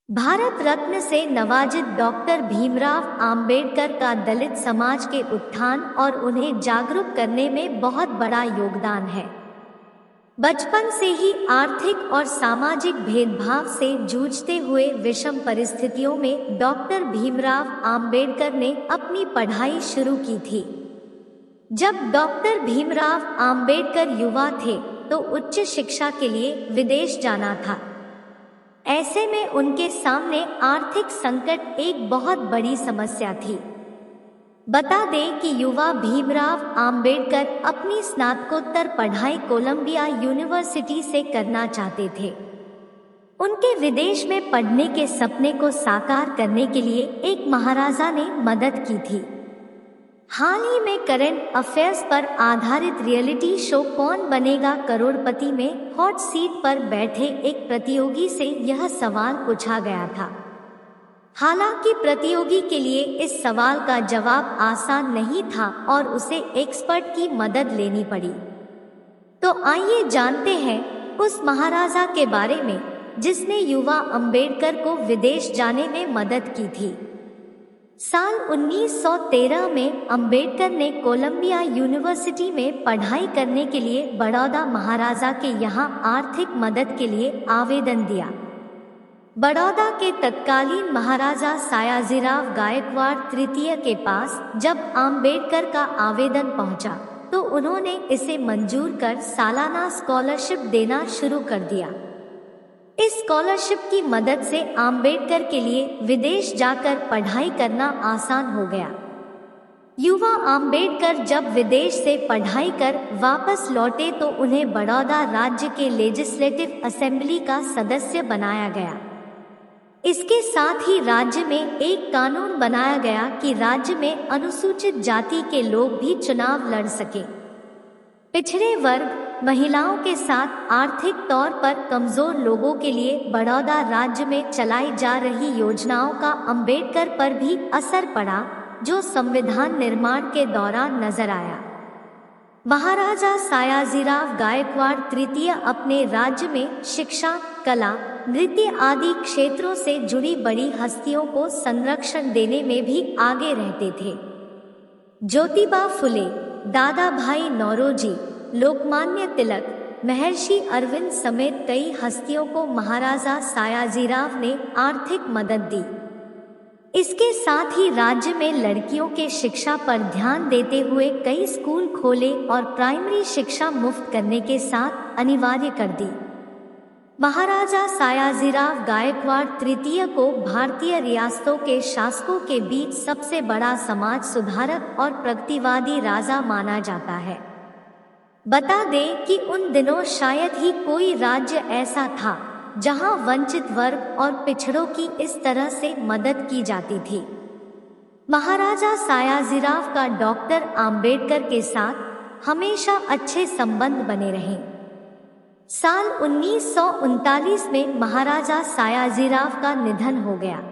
भारत रत्न से नवाजित डॉक्टर भीमराव आम्बेडकर का दलित समाज के उत्थान और उन्हें जागरूक करने में बहुत बड़ा योगदान है। बचपन से ही आर्थिक और सामाजिक भेदभाव से जूझते हुए विषम परिस्थितियों में डॉक्टर भीमराव आम्बेडकर ने अपनी पढ़ाई शुरू की थी। जब डॉक्टर भीमराव आम्बेडकर युवा थे तो उच्च शिक्षा के लिए विदेश जाना था। ऐसे में उनके सामने आर्थिक संकट एक बहुत बड़ी समस्या थी। बता दें कि युवा भीमराव आम्बेडकर अपनी स्नातकोत्तर पढ़ाई कोलंबिया यूनिवर्सिटी से करना चाहते थे। उनके विदेश में पढ़ने के सपने को साकार करने के लिए एक महाराजा ने मदद की थी। हाल ही में करंट अफेयर्स पर आधारित रियलिटी शो कौन बनेगा करोड़पति में हॉट सीट पर बैठे एक प्रतियोगी से यह सवाल पूछा गया था। हालांकि प्रतियोगी के लिए इस सवाल का जवाब आसान नहीं था और उसे एक्सपर्ट की मदद लेनी पड़ी। तो आइए जानते हैं उस महाराजा के बारे में जिसने युवा अम्बेडकर को विदेश जाने में मदद की थी। साल 1913 में अम्बेडकर ने कोलंबिया यूनिवर्सिटी में पढ़ाई करने के लिए बड़ौदा महाराजा के यहाँ आर्थिक मदद के लिए आवेदन दिया। बड़ौदा के तत्कालीन महाराजा सयाजीराव गायकवाड़ तृतीय के पास जब आम्बेडकर का आवेदन पहुंचा तो उन्होंने इसे मंजूर कर सालाना स्कॉलरशिप देना शुरू कर दिया। इस स्कॉलरशिप की मदद से आम्बेडकर के लिए विदेश जाकर पढ़ाई करना आसान हो गया। युवा आम्बेडकर जब विदेश से पढ़ाई कर वापस लौटे तो उन्हें बड़ौदा राज्य के लेजिस्लेटिव असेंबली का सदस्य बनाया गया। इसके साथ ही राज्य में एक कानून बनाया गया कि राज्य में अनुसूचित जाति के लोग भी चुनाव लड़ सके। पिछड़े वर्ग, महिलाओं के साथ आर्थिक तौर पर कमजोर लोगों के लिए बड़ौदा राज्य में चलाई जा रही योजनाओं का अम्बेडकर पर भी असर पड़ा, जो संविधान निर्माण के दौरान नजर आया। महाराजा सयाजीराव गायकवाड़ तृतीय अपने राज्य में शिक्षा, कला, नृत्य आदि क्षेत्रों से जुड़ी बड़ी हस्तियों को संरक्षण देने में भी आगे रहते थे। ज्योतिबा फुले, दादा भाई नौरोजी, लोकमान्य तिलक, महर्षि अरविंद समेत कई हस्तियों को महाराजा सयाजीराव ने आर्थिक मदद दी। इसके साथ ही राज्य में लड़कियों के शिक्षा पर ध्यान देते हुए कई स्कूल खोले और प्राइमरी शिक्षा मुफ्त करने के साथ अनिवार्य कर दी। महाराजा सयाजीराव गायकवाड़ तृतीय को भारतीय रियासतों के शासकों के बीच सबसे बड़ा समाज सुधारक और प्रगतिवादी राजा माना जाता है। बता दें कि उन दिनों शायद ही कोई राज्य ऐसा था जहां वंचित वर्ग और पिछड़ों की इस तरह से मदद की जाती थी। महाराजा सयाजीराव का डॉक्टर आम्बेडकर के साथ हमेशा अच्छे संबंध बने रहे। साल 1939 में महाराजा सयाजीराव का निधन हो गया।